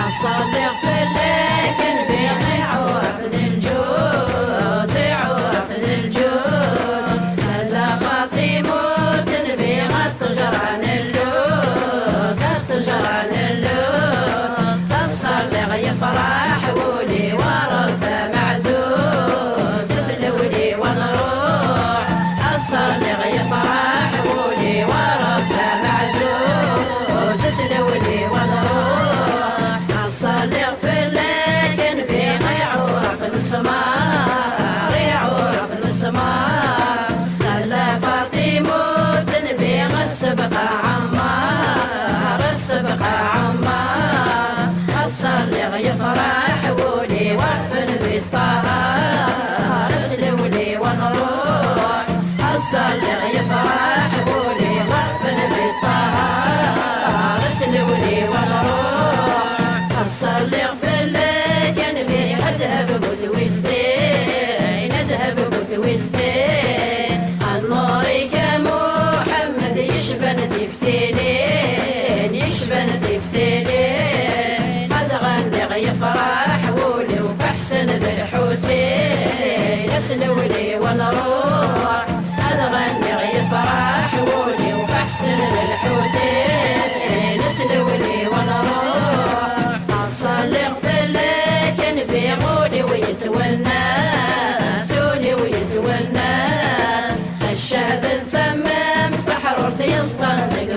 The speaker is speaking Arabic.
الصديق في الليل بيغي عورق للجوز عورق للجوز هلا فاطمة بيغ الطجران اللوز الطجران اللوز الصديق يفرح ولي ورد معزوز سلولي ونروح الصديق يفرح ولي ورد معزوز سلولي ونروح الصديق في الليل بيغي عورق السمار عورق السمار هلا فاطمة بيغ السبقة عمار السبقة عمار الصديق يفرح ولي وقف بالطهار سلولي ونروح الصديق يفرح ولي وقف بالطهار سلولي ونروح الصديق في الليل كان بيغ الذهب بوتويستين الذهب بوتويستين النوري كمحمد يشبن تفتيلين يشبن تفتيلين أتغنق يفرح ولي وفحسن ذا الحسين سلولي ونروح أتغنق يفرح ولي وفحسن ذا الحسين سلولي ونروح الصديق في الليل كان بيغولي ويتونس ولي ويتونس الشهد تمام سحر يصطنق